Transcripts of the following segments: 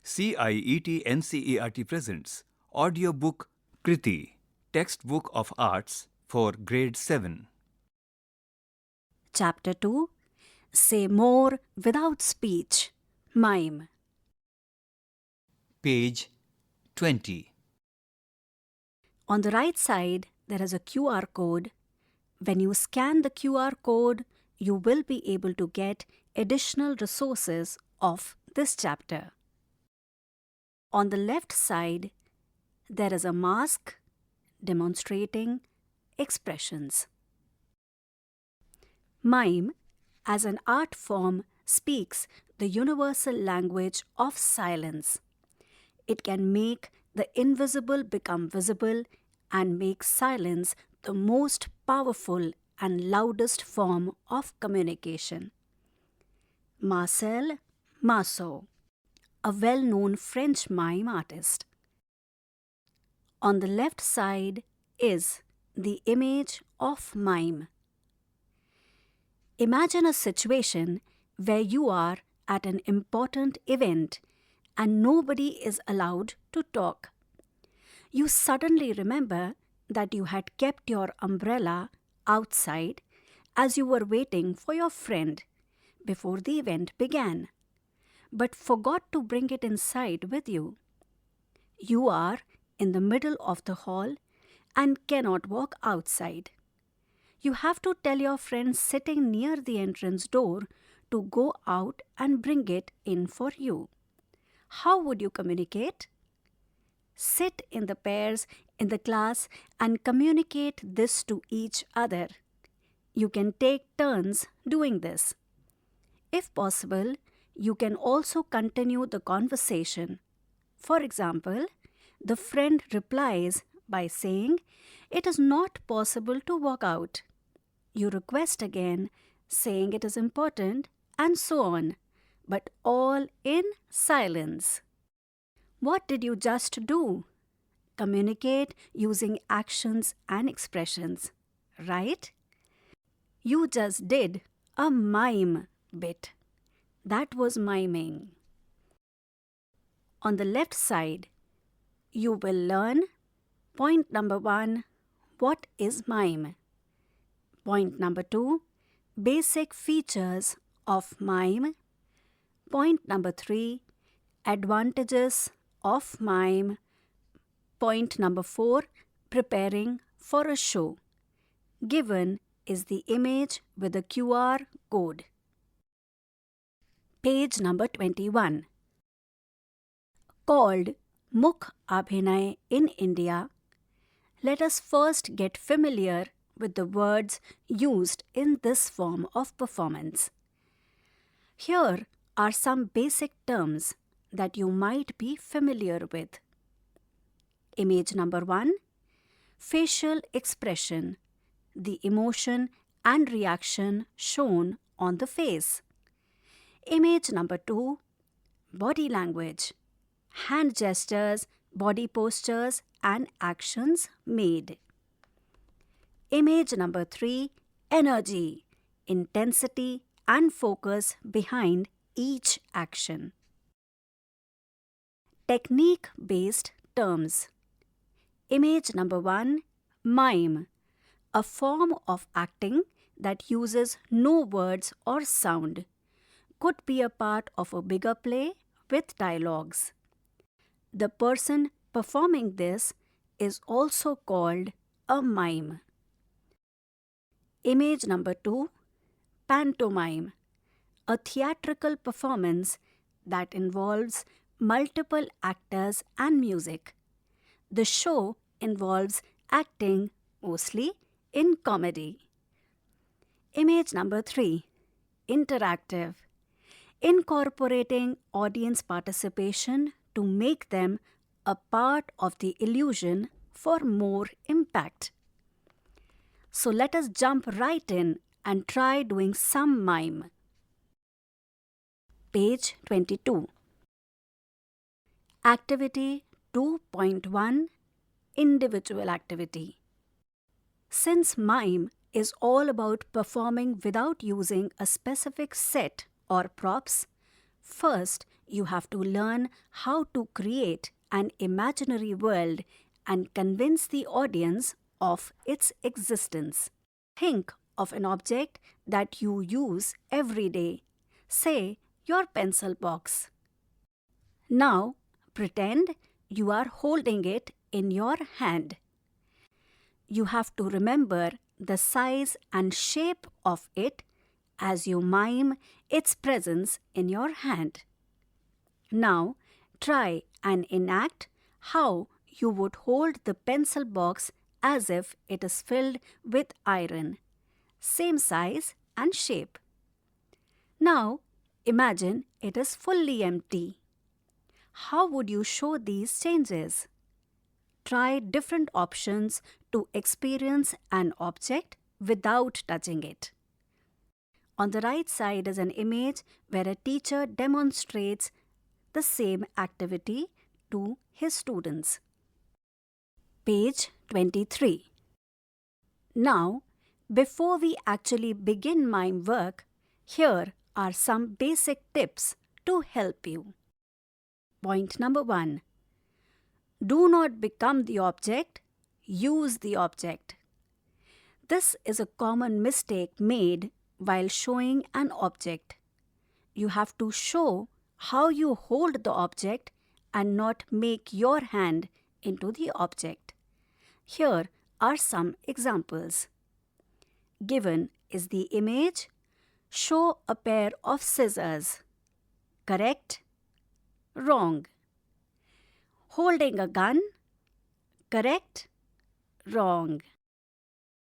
CIET NCERT presents audiobook Kriti, Textbook of Arts for Grade 7. Chapter 2 Say More Without Speech, Mime. Page 20. On the right side, there is a QR code. When you scan the QR code, you will be able to get additional resources of this chapter. On the left side, there is a mask demonstrating expressions. Mime, as an art form, speaks the universal language of silence. It can make the invisible become visible and make silence the most powerful and loudest form of communication. Marcel Marceau, a well-known French mime artist. On the left side is the image of mime. Imagine a situation where you are at an important event and nobody is allowed to talk. You suddenly remember that you had kept your umbrella outside as you were waiting for your friend before the event began, but forgot to bring it inside with you. You are in the middle of the hall and cannot walk outside. You have to tell your friend sitting near the entrance door to go out and bring it in for you. How would you communicate? Sit in the pairs in the class and communicate this to each other. You can take turns doing this. If possible, you can also continue the conversation. For example, the friend replies by saying, "It is not possible to walk out." You request again, saying it is important, and so on, but all in silence. What did you just do? Communicate using actions and expressions, right? You just did a mime bit. That was miming. On the left side, you will learn point number 1, what is mime? Point number 2, basic features of mime. Point number 3, advantages of mime. Point number 4, preparing for a show. Given is the image with a QR code. Page number 21. Called Mukh Abhinay in India, let us first get familiar with the words used in this form of performance. Here are some basic terms that you might be familiar with. Image number 1, facial expression, the emotion and reaction shown on the face. Image number 2, body language, hand gestures, body postures and actions made. Image number 3, energy, intensity and focus behind each action. Technique-based terms. Image number 1, mime, a form of acting that uses no words or sound. Could be a part of a bigger play with dialogues. The person performing this is also called a mime. Image number 2, pantomime, a theatrical performance that involves multiple actors and music. The show involves acting mostly in comedy. Image number 3, interactive, incorporating audience participation to make them a part of the illusion for more impact. So let us jump right in and try doing some mime. Page 22. Activity 2.1, individual activity. Since mime is all about performing without using a specific set or props, First, you have to learn how to create an imaginary world and convince the audience of its existence. Think of an object that you use every day, say your pencil box. Now, pretend you are holding it in your hand. You have to remember the size and shape of it as you mime its presence in your hand. Now, try and enact how you would hold the pencil box as if it is filled with iron, same size and shape. Now, imagine it is fully empty. How would you show these changes? Try different options to experience an object without touching it. On the right side is an image where a teacher demonstrates the same activity to his students. Page 23. Now, before we actually begin mime work, here are some basic tips to help you. Point number 1. Do not become the object, use the object. This is a common mistake made while showing an object. You have to show how you hold the object and not make your hand into the object. Here are some examples. Given is the image. Show a pair of scissors. Correct? Wrong. Holding a gun. Correct? Wrong.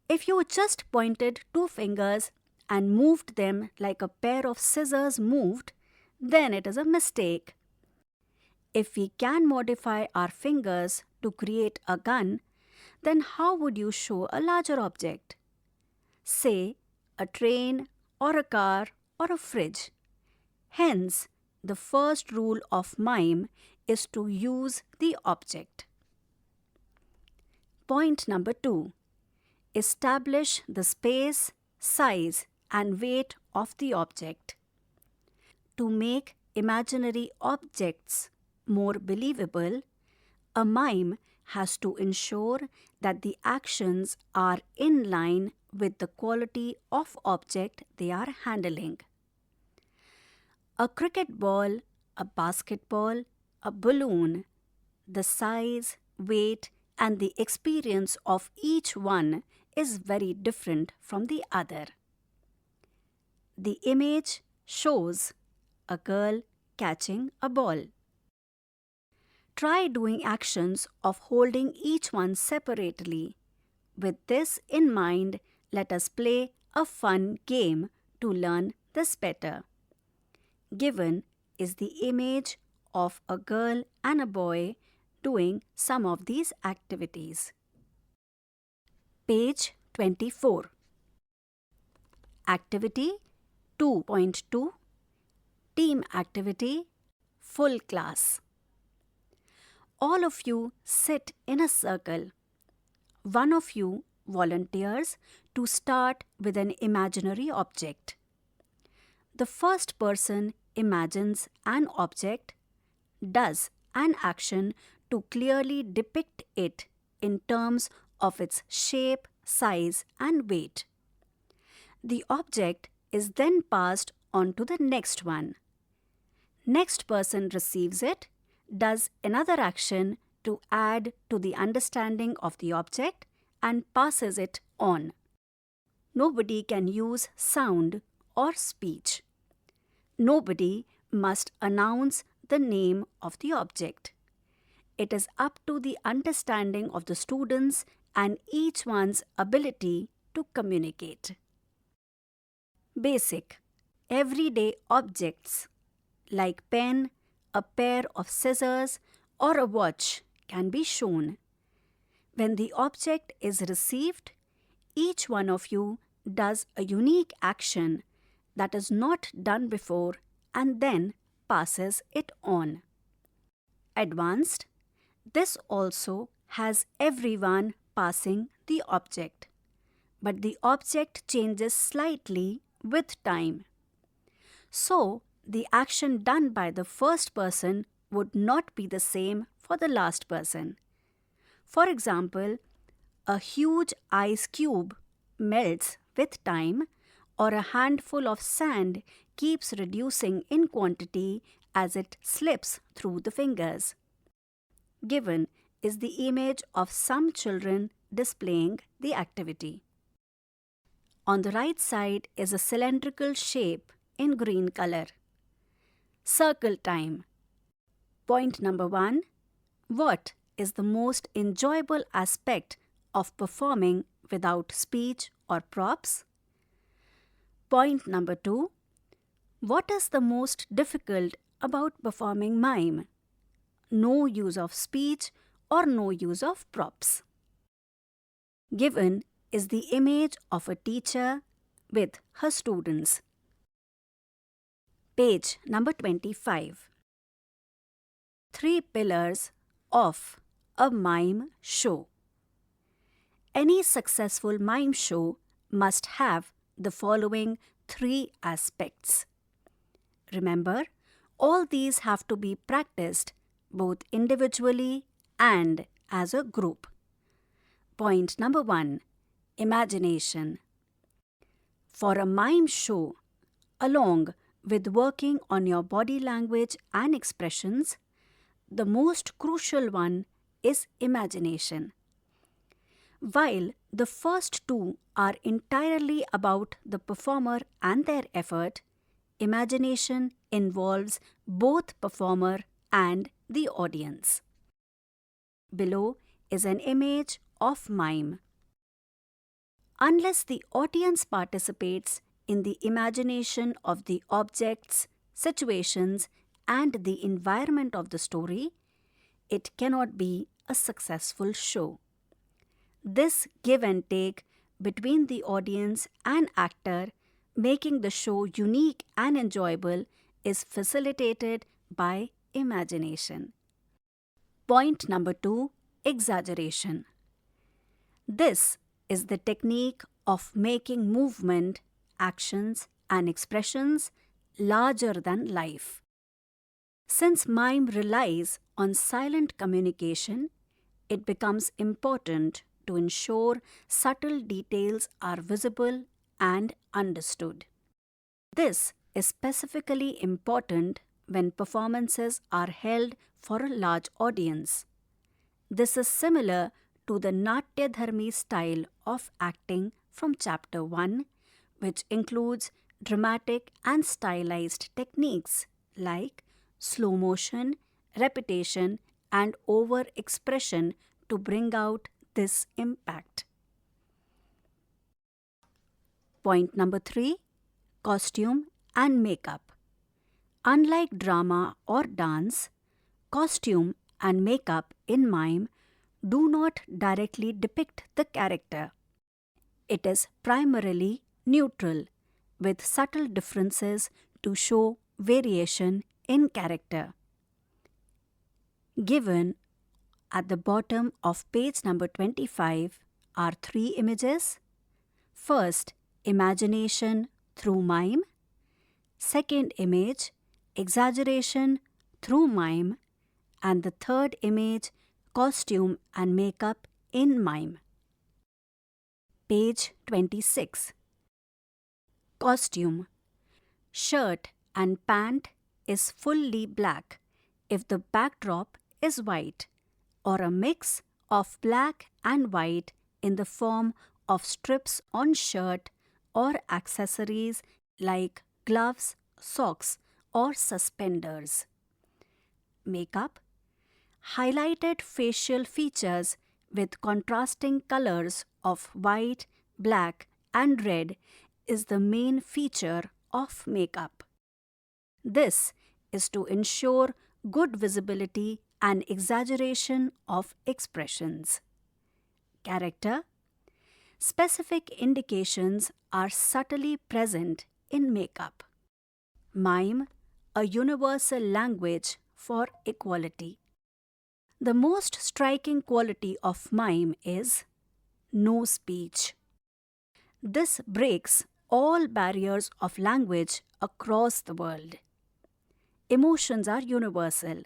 If you just pointed two fingers and moved them like a pair of scissors moved, then it is a mistake. If we can modify our fingers to create a gun, then how would you show a larger object? Say, a train or a car or a fridge. Hence, the first rule of mime is to use the object. Point number 2. Establish the space, size, and weight of the object. To make imaginary objects more believable, a mime has to ensure that the actions are in line with the quality of object they are handling. A cricket ball, a basketball, a balloon, the size, weight, and the experience of each one is very different from the other. The image shows a girl catching a ball. Try doing actions of holding each one separately. With this in mind, let us play a fun game to learn this better. Given is the image of a girl and a boy doing some of these activities. Page 24. Activity 2.2. Team activity, full class. All of you sit in a circle. One of you volunteers to start with an imaginary object. The first person imagines an object, does an action to clearly depict it in terms of its shape, size, and weight. The object is then passed on to the next one. Next person receives it, does another action to add to the understanding of the object, and passes it on. Nobody can use sound or speech. Nobody must announce the name of the object. It is up to the understanding of the students and each one's ability to communicate. Basic, everyday objects like pen, a pair of scissors, or a watch can be shown. When the object is received, each one of you does a unique action that is not done before and then passes it on. Advanced, this also has everyone passing the object, but the object changes slightly with time. So, the action done by the first person would not be the same for the last person. For example, a huge ice cube melts with time, or a handful of sand keeps reducing in quantity as it slips through the fingers. Given is the image of some children displaying the activity. On the right side is a cylindrical shape in green color. Circle time. Point number 1. What is the most enjoyable aspect of performing without speech or props? Point number 2. What is the most difficult about performing mime? No use of speech or no use of props. Given is the image of a teacher with her students. Page number 25. 3 pillars of a mime show. Any successful mime show must have the following 3 aspects. Remember, all these have to be practiced both individually and as a group. Point number 1. Imagination. For a mime show, along with working on your body language and expressions, the most crucial one is imagination. While the first 2 are entirely about the performer and their effort, imagination involves both performer and the audience. Below is an image of mime. Unless the audience participates in the imagination of the objects, situations, and the environment of the story, it cannot be a successful show. This give and take between the audience and actor, making the show unique and enjoyable, is facilitated by imagination. Point number 2. Exaggeration. This is the technique of making movement, actions, and expressions larger than life. Since mime relies on silent communication, it becomes important to ensure subtle details are visible and understood. This is specifically important when performances are held for a large audience. This is similar to the Natyadharmi style of acting from Chapter 1, which includes dramatic and stylized techniques like slow motion, repetition, and over-expression to bring out this impact. Point number 3. Costume and makeup. Unlike drama or dance, costume and makeup in mime do not directly depict the character. It is primarily neutral, with subtle differences to show variation in character. Given at the bottom of page number 25 are 3 images. First, imagination through mime. Second image, exaggeration through mime. And the third image, costume and makeup in mime. Page 26. Costume. Shirt and pant is fully black if the backdrop is white, or a mix of black and white in the form of strips on shirt or accessories like gloves, socks, or suspenders. Makeup. Highlighted facial features with contrasting colors of white, black, and red is the main feature of makeup. This is to ensure good visibility and exaggeration of expressions. Character. Specific indications are subtly present in makeup. Mime, a universal language for equality. The most striking quality of mime is no speech. This breaks all barriers of language across the world. Emotions are universal.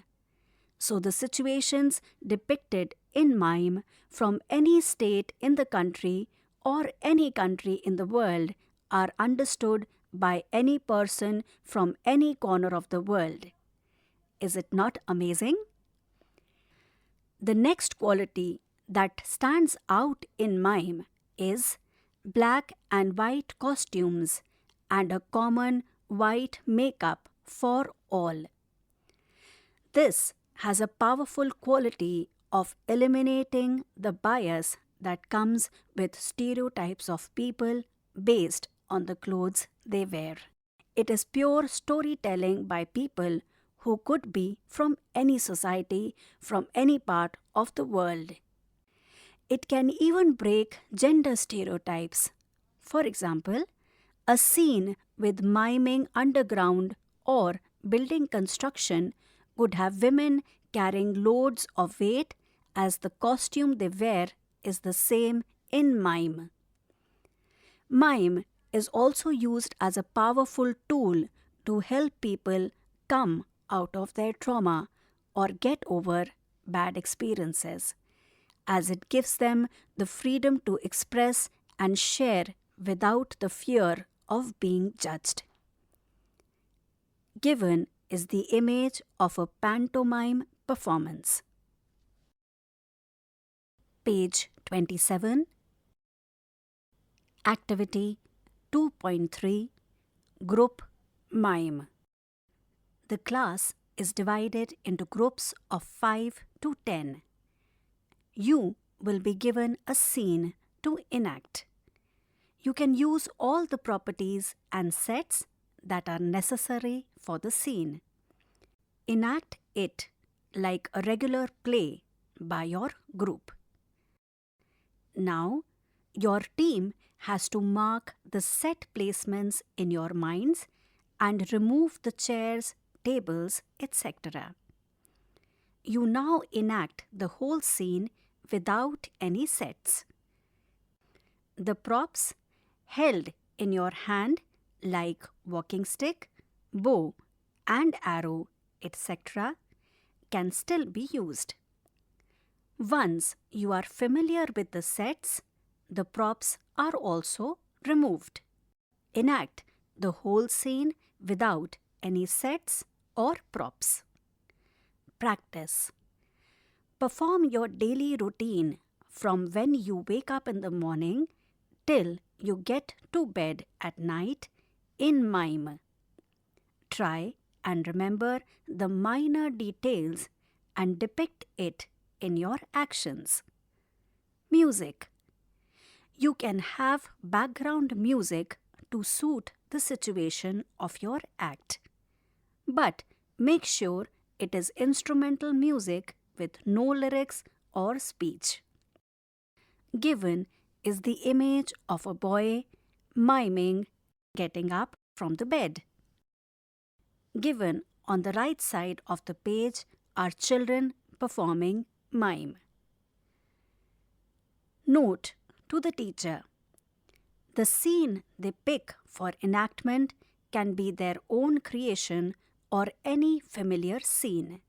So the situations depicted in mime from any state in the country or any country in the world are understood by any person from any corner of the world. Is it not amazing? The next quality that stands out in mime is black and white costumes and a common white makeup for all. This has a powerful quality of eliminating the bias that comes with stereotypes of people based on the clothes they wear. It is pure storytelling by people who could be from any society, from any part of the world. It can even break gender stereotypes. For example, a scene with miming underground or building construction could have women carrying loads of weight as the costume they wear is the same in mime. Mime is also used as a powerful tool to help people come out of their trauma or get over bad experiences, as it gives them the freedom to express and share without the fear of being judged. Given is the image of a pantomime performance. Page 27. Activity 2.3 Group Mime. The class is divided into groups of 5 to 10. You will be given a scene to enact. You can use all the properties and sets that are necessary for the scene. Enact it like a regular play by your group. Now, your team has to mark the set placements in your minds and remove the chairs, tables, etc. You now enact the whole scene without any sets. The props held in your hand like walking stick, bow and arrow, etc. can still be used. Once you are familiar with the sets, the props are also removed. Enact the whole scene without any sets or props. Practice. Perform your daily routine from when you wake up in the morning till you get to bed at night in mime. Try and remember the minor details and depict it in your actions. Music. You can have background music to suit the situation of your act. But make sure it is instrumental music with no lyrics or speech. Given is the image of a boy miming getting up from the bed. Given on the right side of the page are children performing mime. Note to the teacher. The scene they pick for enactment can be their own creation or any familiar scene.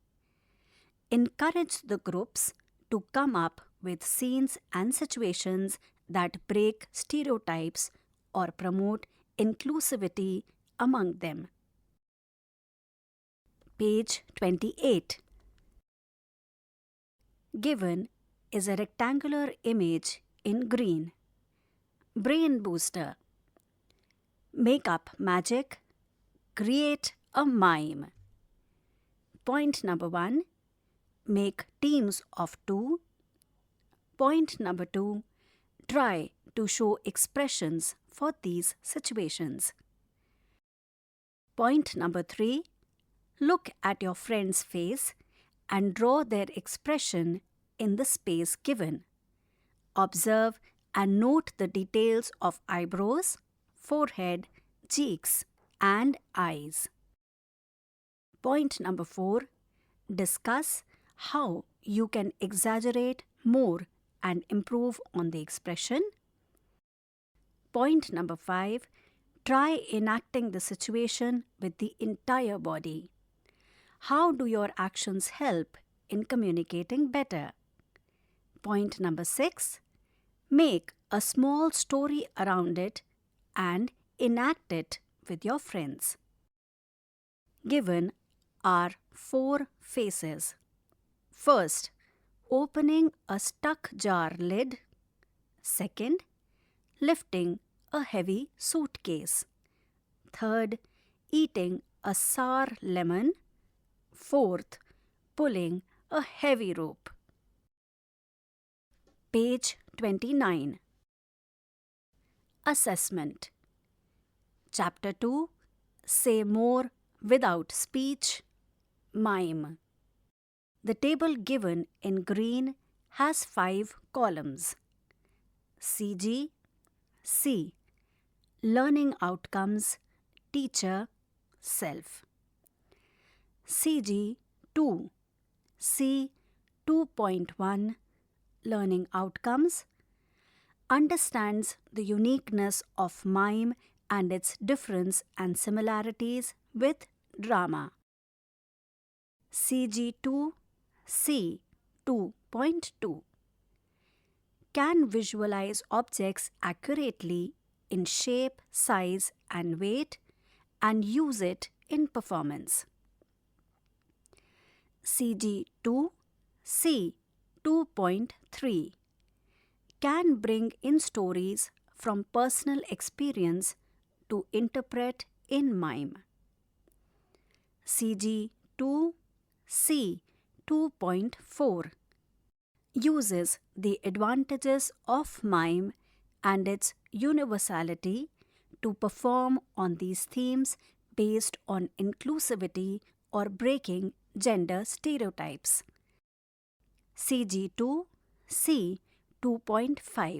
Encourage the groups to come up with scenes and situations that break stereotypes or promote inclusivity among them. Page 28. Given is a rectangular image in green. Brain booster. Make up magic. Create a mime. Point number 1. Make teams of 2. Point number 2. Try to show expressions for these situations. Point number 3. Look at your friend's face and draw their expression in the space given. Observe and note the details of eyebrows, forehead, cheeks, and eyes. Point number 4. Discuss how you can exaggerate more and improve on the expression. Point number 5. Try enacting the situation with the entire body. How do your actions help in communicating better? Point number 6. Make a small story around it and enact it with your friends. Given are 4 phases. First, opening a stuck jar lid. Second, lifting a heavy suitcase. Third, eating a sour lemon. Fourth, pulling a heavy rope. Page 29. Assessment. Chapter 2. Say more without speech. Mime. The table given in green has 5 columns. CG, C. Learning outcomes, teacher, self. CG 2, C 2.1, learning outcomes, understands the uniqueness of mime and its difference and similarities with drama. CG2, C 2.2, can visualize objects accurately in shape, size, and weight and use it in performance. CG2, C 2.3, can bring in stories from personal experience to interpret in mime. CG2, C 2.4, uses the advantages of mime and its universality to perform on these themes based on inclusivity or breaking gender stereotypes. CG2, C 2.5,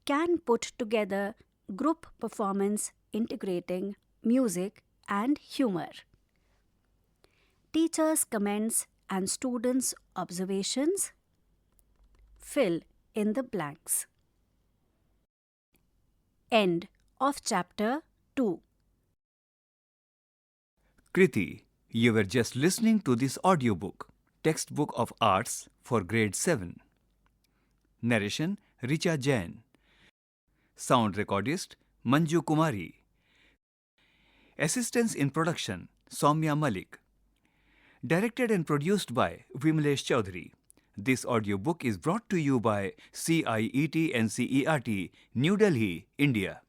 can put together group performance integrating music and humor. Teachers' comments and students' observations. Fill in the blanks. End of chapter 2. Kriti, you were just listening to this audiobook, Textbook of Arts for Grade 7. Narration, Richa Jain. Sound recordist, Manju Kumari. Assistance in production, Soumya Malik. Directed and produced by Vimlesh Chaudhary. This audiobook is brought to you by CIET NCERT, New Delhi, India.